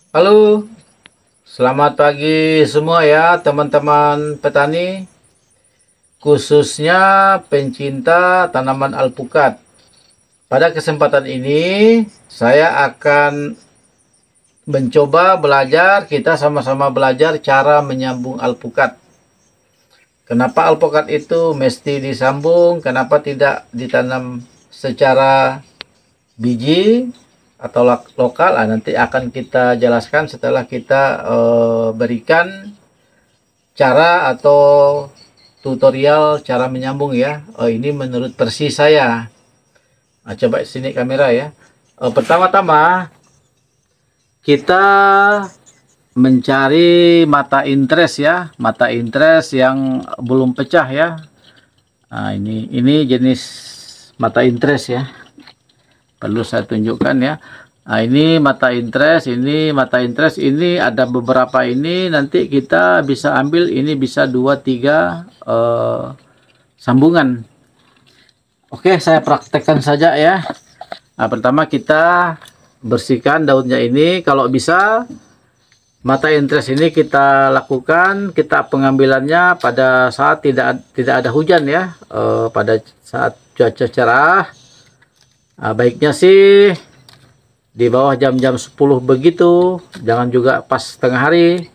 Halo, selamat pagi semua ya teman-teman petani, khususnya pencinta tanaman alpukat. Pada kesempatan ini, saya akan mencoba belajar, kita sama-sama belajar cara menyambung alpukat. Kenapa alpukat itu mesti disambung, kenapa tidak ditanam secara biji atau lokal? Nanti akan kita jelaskan setelah kita berikan cara atau tutorial cara menyambung ya. Ini menurut versi saya. Nah, coba sini kamera ya. Pertama-tama kita mencari mata interest ya, mata interest yang belum pecah ya. Nah, ini jenis mata interest ya. Perlu saya tunjukkan ya. Nah, ini mata interest, ini mata interest, ini ada beberapa, ini nanti kita bisa ambil, ini bisa 2 3 sambungan. Oke, saya praktekkan saja ya. Nah, pertama kita bersihkan daunnya ini. Kalau bisa mata interest ini kita lakukan, kita pengambilannya pada saat tidak ada hujan ya, pada saat cuaca cerah. Nah, baiknya sih di bawah jam-jam 10 begitu, jangan juga pas tengah hari.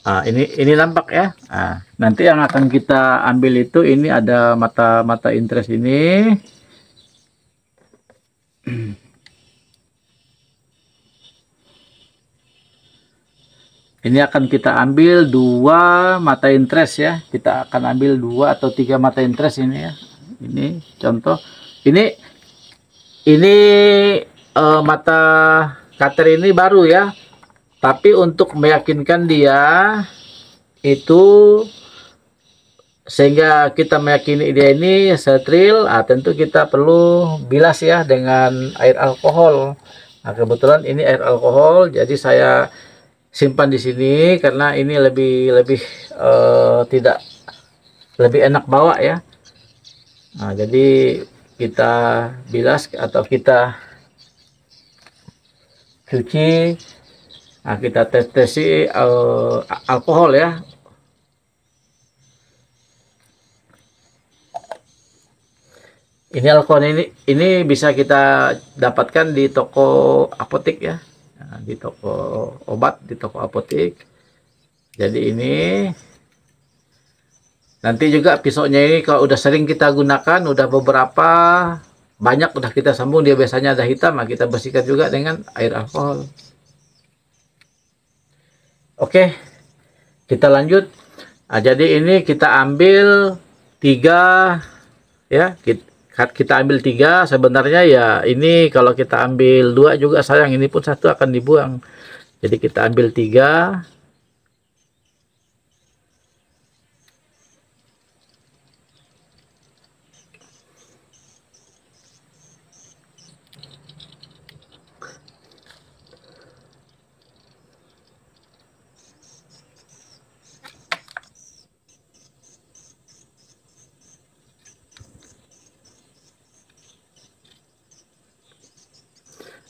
Nah, ini nampak ya. Nah, nanti yang akan kita ambil itu, ini ada mata interest ini. Ini akan kita ambil 2 mata interest ya. Kita akan ambil 2 atau 3 mata interest ini ya. Ini contoh. Ini mata cutter ini baru ya. Tapi untuk meyakinkan dia itu, sehingga kita meyakini dia ini steril, tentu kita perlu bilas ya dengan air alkohol. Nah, kebetulan ini air alkohol, jadi saya simpan di sini karena ini tidak lebih enak bawa ya. Nah, jadi kita bilas atau kita cuci. Nah, kita tesi alkohol ya. Ini alkohol ini bisa kita dapatkan di toko apotek ya. Nah, di toko obat, di toko apotek. Jadi ini nanti juga pisaunya ini kalau udah sering kita gunakan, udah beberapa banyak udah kita sambung, dia biasanya ada hitam, nah kita bersihkan juga dengan air alkohol. Oke, kita lanjut. Nah, jadi ini kita ambil 3 ya, kita ambil 3. Sebenarnya ya ini kalau kita ambil 2 juga sayang, ini pun 1 akan dibuang. Jadi kita ambil 3.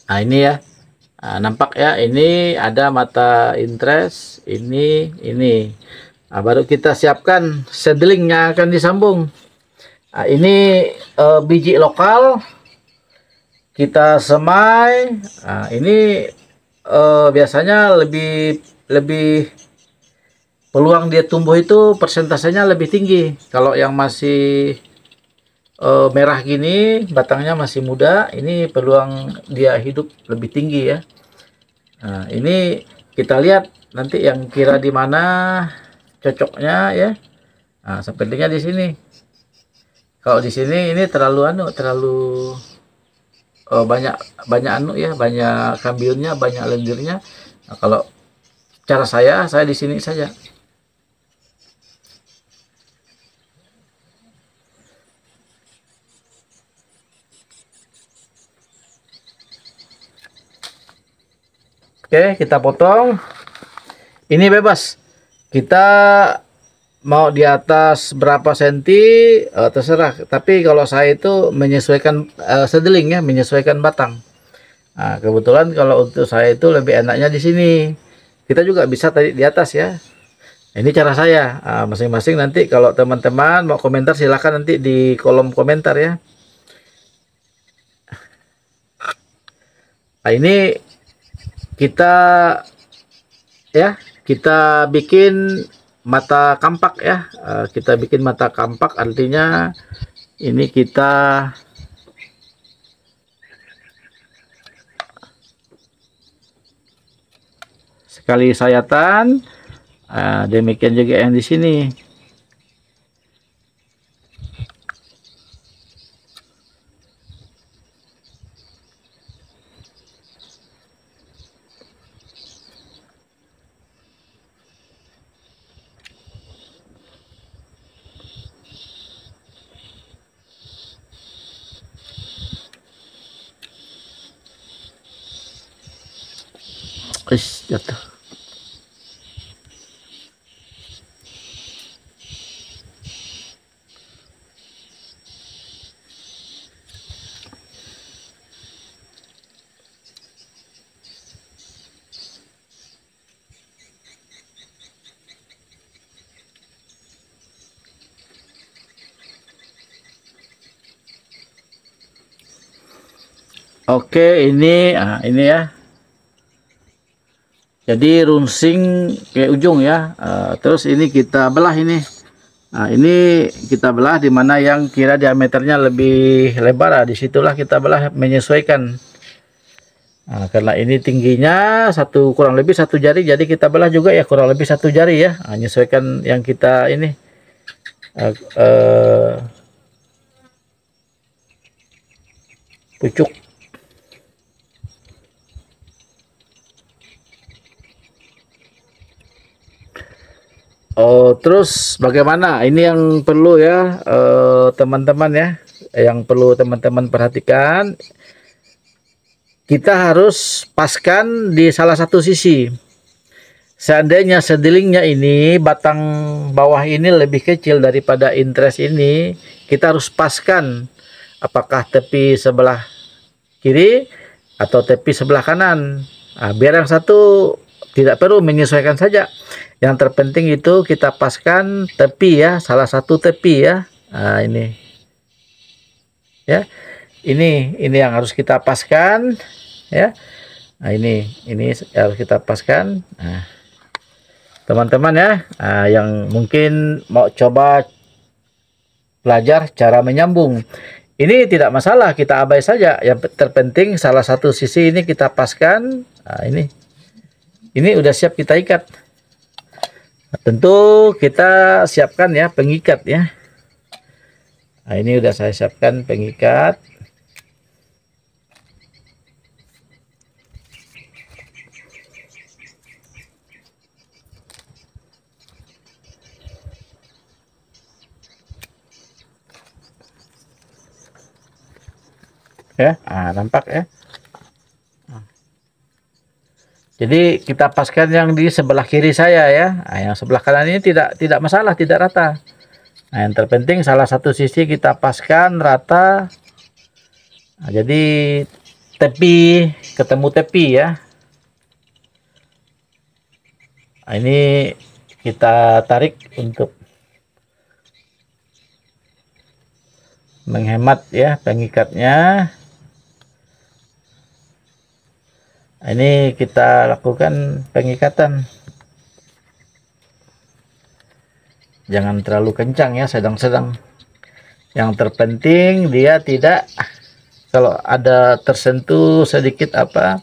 Nah, ini ya. Nah, nampak ya, ini ada mata interest, ini. Nah, baru kita siapkan seedling yang akan disambung. Nah, ini biji lokal kita semai. Nah, ini biasanya lebih lebih peluang dia tumbuh itu persentasenya lebih tinggi kalau yang masih merah gini, batangnya masih muda, ini peluang dia hidup lebih tinggi ya. Nah, ini kita lihat nanti yang kira di mana cocoknya ya. Nah, sepertinya di sini. Kalau di sini ini terlalu banyak banyak ya, banyak kambiunnya, banyak lendirnya. Nah, kalau cara saya di sini saja. Oke, kita potong. Ini bebas. Kita mau di atas berapa senti terserah, tapi kalau saya itu menyesuaikan sedeling ya, menyesuaikan batang. Nah, kebetulan kalau untuk saya itu lebih enaknya di sini. Kita juga bisa tadi di atas ya. Ini cara saya. Masing-masing nanti kalau teman-teman mau komentar silahkan nanti di kolom komentar ya. Nah, ini kita ya, kita bikin mata kampak ya. Kita bikin mata kampak artinya ini kita sekali sayatan. Demikian juga yang di sini. Jatuh. Oke, ini ya. Jadi runsing ke ujung ya. Terus ini kita belah ini. Nah, ini kita belah di mana yang kira diameternya lebih lebar. Disitulah kita belah menyesuaikan. Nah, karena ini tingginya kurang lebih 1 jari, jadi kita belah juga ya kurang lebih 1 jari ya. Nah, menyesuaikan yang kita ini. Pucuk. Terus bagaimana? Ini yang perlu ya teman-teman ya, yang perlu teman-teman perhatikan. Kita harus paskan di salah satu sisi. Seandainya sedelingnya ini batang bawah ini lebih kecil daripada interest ini, kita harus paskan apakah tepi sebelah kiri atau tepi sebelah kanan. Nah, biar yang satu tidak perlu, menyesuaikan saja. Yang terpenting itu kita paskan tepi ya, salah satu tepi ya. Nah, ini ya, ini yang harus kita paskan ya. Nah, ini harus kita paskan. Nah, teman-teman ya, yang mungkin mau coba belajar cara menyambung, ini tidak masalah, kita abai saja. Yang terpenting salah satu sisi ini kita paskan. Nah, ini udah siap kita ikat. Nah, tentu kita siapkan ya pengikat ya. Nah, ini udah saya siapkan pengikat. Ya, nampak ya. Jadi kita paskan yang di sebelah kiri saya ya. Nah, yang sebelah kanan ini tidak masalah, tidak rata. Nah, yang terpenting salah satu sisi kita paskan rata. Nah, jadi tepi ketemu tepi ya. Nah, ini kita tarik untuk menghemat ya pengikatnya. Nah, ini kita lakukan pengikatan. Jangan terlalu kencang ya, sedang-sedang. Yang terpenting dia tidak, kalau ada tersentuh sedikit apa,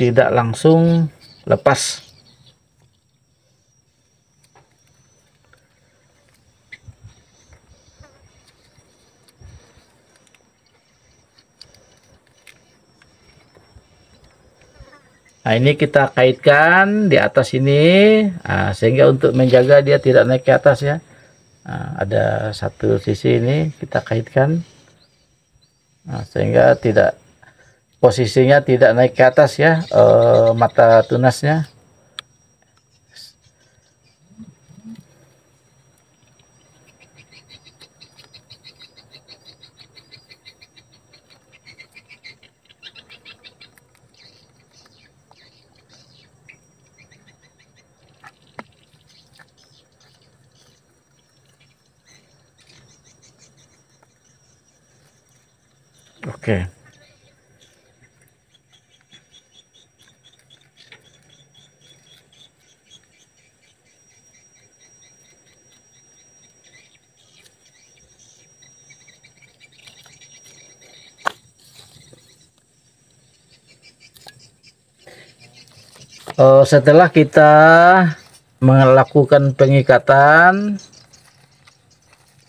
tidak langsung lepas. Nah, ini kita kaitkan di atas ini, sehingga untuk menjaga dia tidak naik ke atas ya. Nah, ada satu sisi ini kita kaitkan, sehingga tidak, posisinya tidak naik ke atas ya, mata tunasnya. Oke. Setelah kita melakukan pengikatan,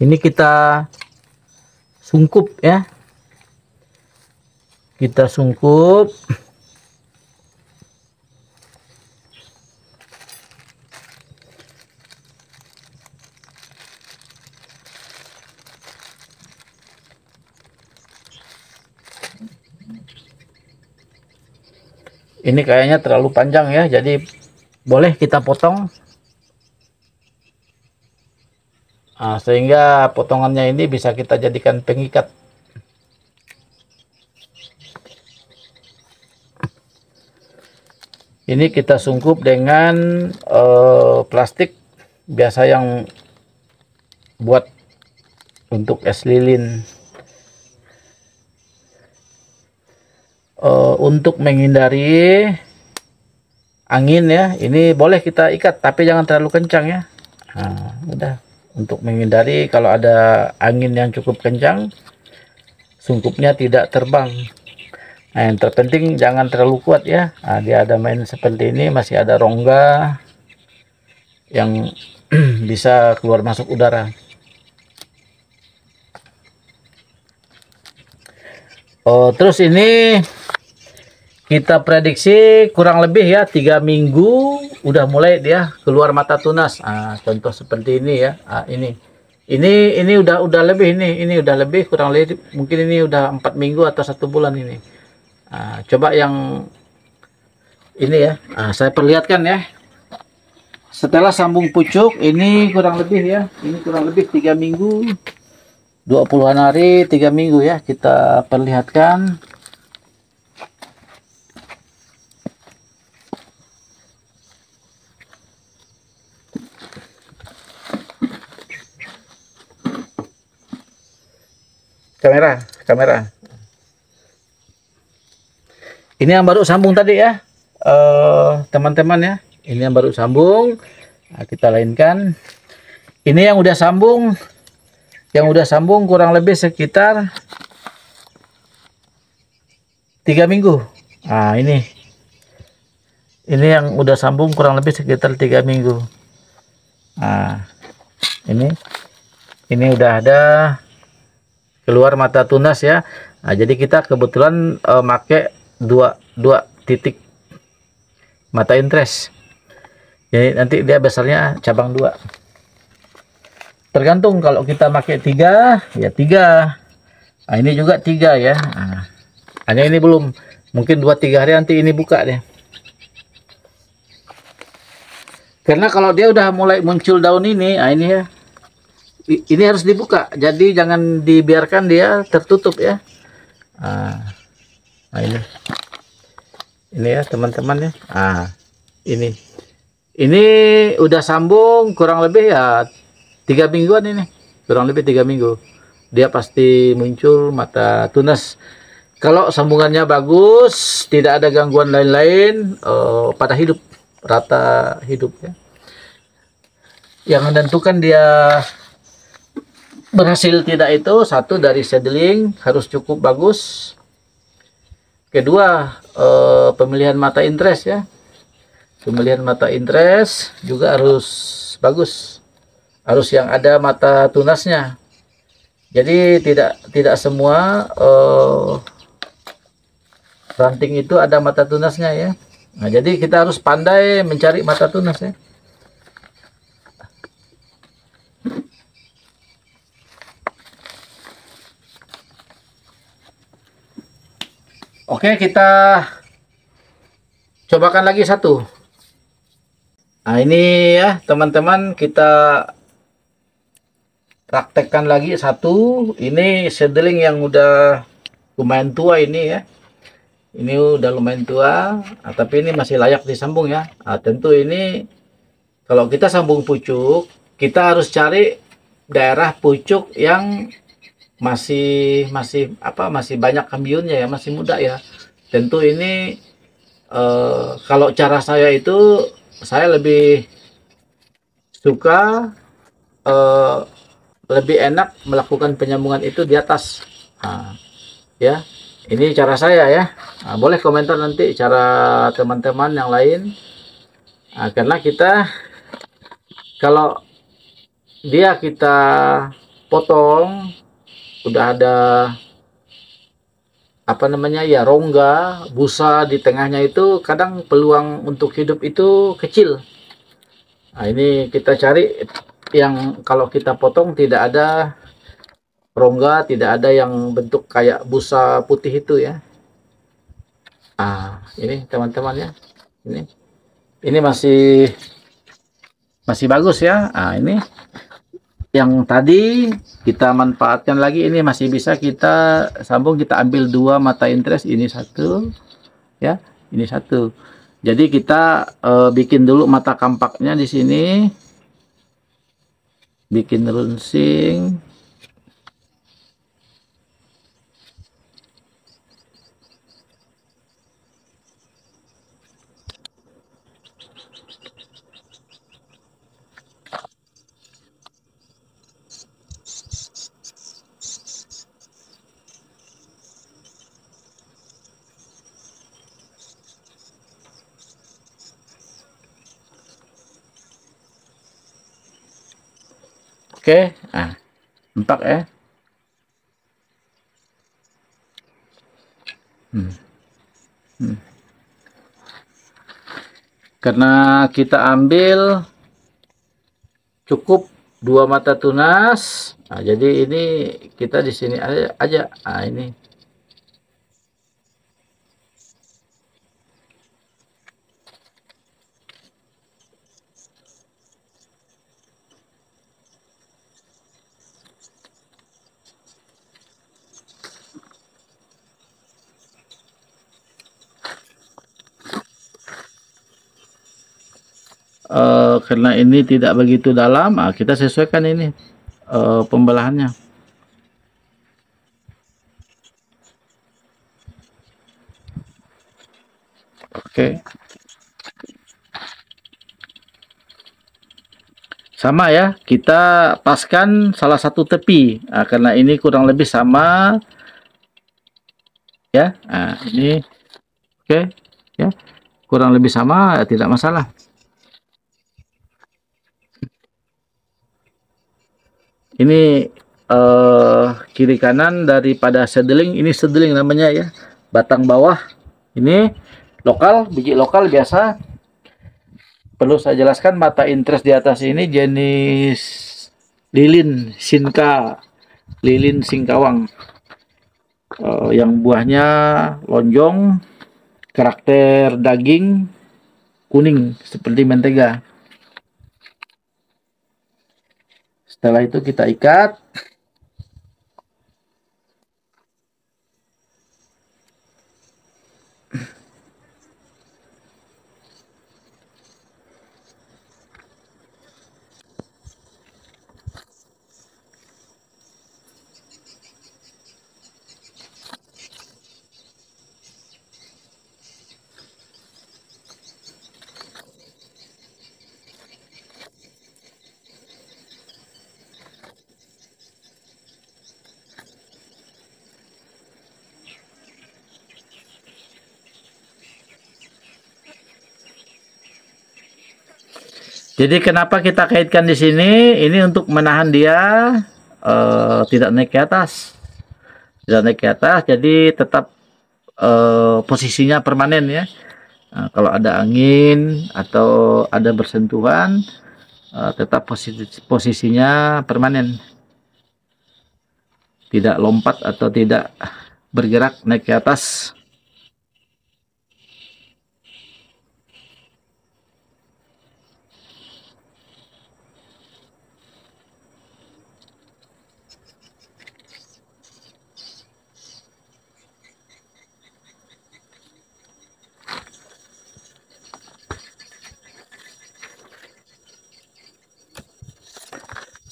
ini kita sungkup ya. Kita sungkup. Ini kayaknya terlalu panjang ya, jadi boleh kita potong. Sehingga potongannya ini bisa kita jadikan pengikat. Ini kita sungkup dengan plastik biasa yang buat untuk es lilin. Untuk menghindari angin ya, ini boleh kita ikat tapi jangan terlalu kencang ya. Udah, untuk menghindari kalau ada angin yang cukup kencang, sungkupnya tidak terbang. Yang terpenting jangan terlalu kuat ya. Dia ada main seperti ini, masih ada rongga yang bisa keluar masuk udara. Terus ini kita prediksi kurang lebih ya 3 minggu udah mulai dia keluar mata tunas. Contoh seperti ini ya. Ini udah lebih, ini udah lebih, kurang lebih mungkin ini udah 4 minggu atau 1 bulan ini. Coba yang ini ya, saya perlihatkan ya. Setelah sambung pucuk ini kurang lebih ya, ini kurang lebih 3 minggu, 20-an hari, 3 minggu ya, kita perlihatkan. Kamera. Ini yang baru sambung tadi ya, teman-teman ya. Ini yang baru sambung. Kita lainkan. Ini yang udah sambung. Yang udah sambung kurang lebih sekitar 3 minggu. Ini yang udah sambung kurang lebih sekitar 3 minggu. Ini udah ada keluar mata tunas ya. Jadi kita kebetulan pakai dua titik mata interest. Jadi nanti dia besarnya cabang 2. Tergantung, kalau kita pakai 3 ya 3. Ini juga 3 ya. Hanya ini belum, mungkin 2-3 hari nanti ini buka deh. Karena kalau dia udah mulai muncul daun ini, ini ya. Ini harus dibuka, jadi jangan dibiarkan dia tertutup ya. Ini ya teman-teman ya. Ini udah sambung kurang lebih ya 3 mingguan ini, kurang lebih 3 minggu. Dia pasti muncul mata tunas. Kalau sambungannya bagus, tidak ada gangguan lain-lain, pada hidup, rata hidup ya. Yang menentukan dia berhasil tidak itu, satu dari seedling harus cukup bagus, kedua pemilihan mata interest ya, pemilihan mata interest juga harus bagus, harus yang ada mata tunasnya. Jadi tidak semua ranting itu ada mata tunasnya ya. Jadi kita harus pandai mencari mata tunas ya. Oke, kita cobakan lagi satu. Ini ya teman-teman, kita praktekkan lagi satu. Ini seedling yang udah lumayan tua ini ya. Ini udah lumayan tua, tapi ini masih layak disambung ya. Tentu ini kalau kita sambung pucuk, kita harus cari daerah pucuk yang masih banyak kambionnya ya, masih muda ya. Tentu ini kalau cara saya itu, saya lebih suka eh, lebih enak melakukan penyambungan itu di atas. Nah, ya, ini cara saya ya. Nah, boleh komentar nanti cara teman-teman yang lain. Nah, karena kita kalau kita potong udah ada apa namanya ya, rongga busa di tengahnya, itu kadang peluang untuk hidup itu kecil. Nah, ini kita cari yang kalau kita potong tidak ada rongga, tidak ada yang bentuk kayak busa putih itu ya. Ah, ini teman-teman ya, ini masih bagus ya. Ah, ini yang tadi kita manfaatkan lagi, ini masih bisa kita sambung. Kita ambil dua mata interest, ini satu ya, ini satu. Jadi kita bikin dulu mata kampaknya di sini, bikin runcing. Oke, nah, empat ya. Hmm. Hmm. Karena kita ambil cukup dua mata tunas, nah, jadi ini kita di sini aja. Nah, ini karena ini tidak begitu dalam, nah, kita sesuaikan ini pembelahannya. Oke, sama ya, kita paskan salah satu tepi. Nah, karena ini kurang lebih sama ya. Nah, ini oke ya, kurang lebih sama, tidak masalah. Ini kiri kanan daripada sedeling, ini sedeling namanya ya. Batang bawah ini lokal, biji lokal biasa. Perlu saya jelaskan, mata interest di atas ini jenis lilin Sinka, lilin singkawang, yang buahnya lonjong, karakter daging kuning seperti mentega. Setelah itu kita ikat. Jadi kenapa kita kaitkan di sini? Ini untuk menahan dia tidak naik ke atas, tidak naik ke atas. Jadi tetap posisinya permanen ya. Nah, kalau ada angin atau ada bersentuhan, tetap posisinya permanen, tidak lompat atau tidak bergerak naik ke atas.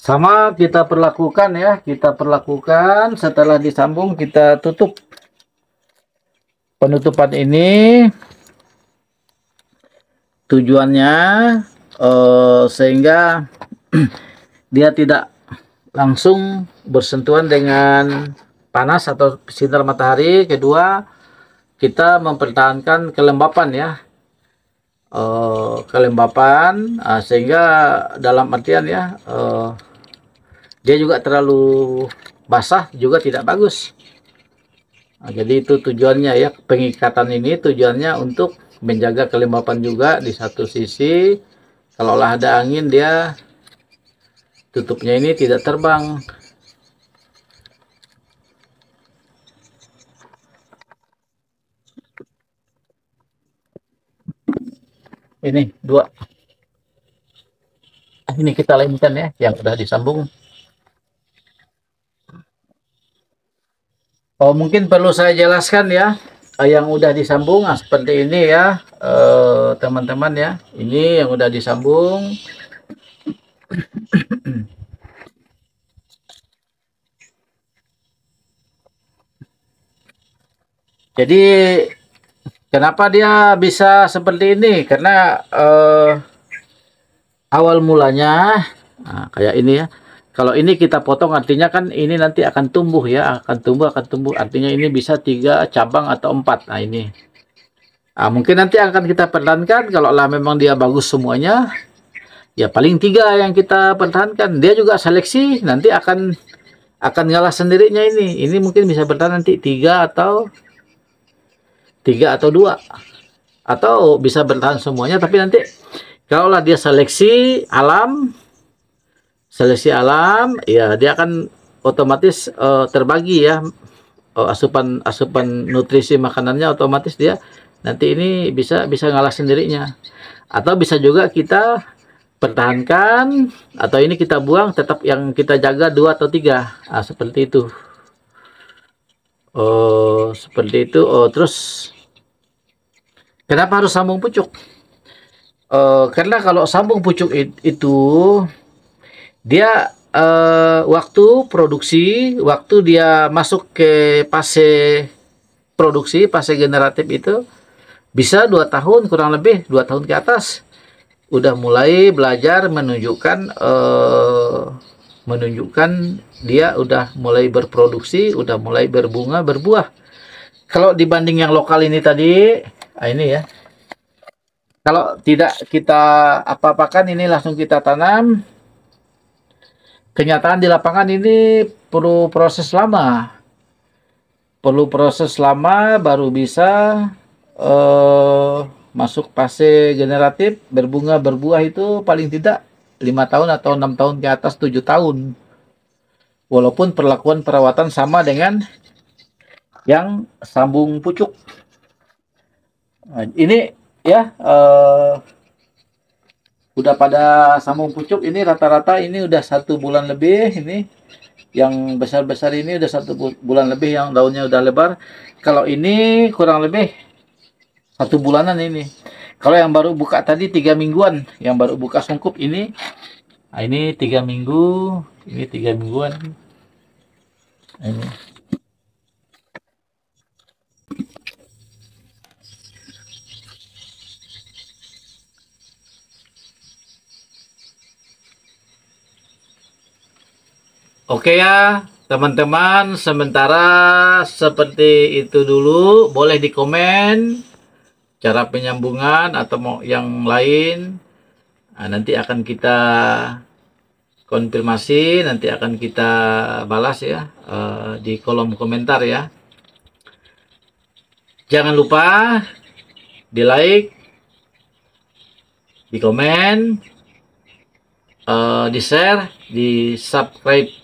Sama kita perlakukan ya, kita perlakukan setelah disambung kita tutup. Penutupan ini tujuannya sehingga dia tidak langsung bersentuhan dengan panas atau sinar matahari. Kedua, kita mempertahankan kelembapan ya, kelembapan sehingga dalam artian ya dia juga terlalu basah juga tidak bagus. Jadi itu tujuannya ya, pengikatan ini tujuannya untuk menjaga kelembapan juga di satu sisi. Kalau ada angin dia tutupnya ini tidak terbang. Ini dua. Ini kita lainkan ya, yang sudah disambung. Oh, mungkin perlu saya jelaskan ya, yang udah disambung seperti ini ya, teman-teman ya. Ini yang udah disambung. Jadi kenapa dia bisa seperti ini? Karena awal mulanya kayak ini ya. Kalau ini kita potong artinya kan ini nanti akan tumbuh ya, akan tumbuh. Artinya ini bisa 3 cabang atau 4. Nah ini. Mungkin nanti akan kita pertahankan kalau lah memang dia bagus semuanya. Ya paling 3 yang kita pertahankan. Dia juga seleksi nanti akan ngalah sendirinya ini. Ini mungkin bisa bertahan nanti 3 atau 2 atau bisa bertahan semuanya, tapi nanti kalaulah dia seleksi alam ya dia akan otomatis terbagi ya, asupan nutrisi makanannya otomatis dia nanti ini bisa ngalah sendirinya. Atau bisa juga kita pertahankan atau ini kita buang, tetap yang kita jaga 2 atau 3. Seperti itu. Seperti itu. Terus kenapa harus sambung pucuk? Karena kalau sambung pucuk itu dia waktu produksi, waktu dia masuk ke fase produksi, fase generatif itu bisa 2 tahun kurang lebih, 2 tahun ke atas. Udah mulai belajar menunjukkan dia udah mulai berproduksi, udah mulai berbunga, berbuah. Kalau dibanding yang lokal ini tadi, ini ya. Kalau tidak kita apa-apakan ini langsung kita tanam, kenyataan di lapangan ini perlu proses lama. Perlu proses lama baru bisa masuk fase generatif, berbunga, berbuah itu paling tidak 5 tahun atau 6 tahun ke atas, 7 tahun. Walaupun perlakuan perawatan sama dengan yang sambung pucuk. Nah, ini ya udah pada sambung pucuk ini rata-rata ini udah 1 bulan lebih. Ini yang besar-besar ini udah 1 bulan lebih, yang daunnya udah lebar. Kalau ini kurang lebih 1 bulanan ini. Kalau yang baru buka tadi 3 mingguan, yang baru buka sungkup ini, ini 3 minggu, ini 3 mingguan. Ini. Oke ya, teman-teman, sementara seperti itu dulu. Boleh di komen cara penyambungan atau mau yang lain. Nanti akan kita konfirmasi, nanti akan kita balas ya di kolom komentar ya. Jangan lupa di like, di komen, di share, di subscribe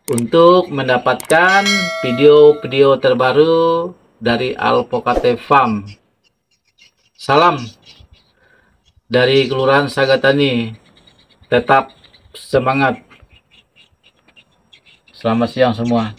untuk mendapatkan video-video terbaru dari Alpocate Farm. Salam dari Kelurahan Sagatani. Tetap semangat. Selamat siang semua.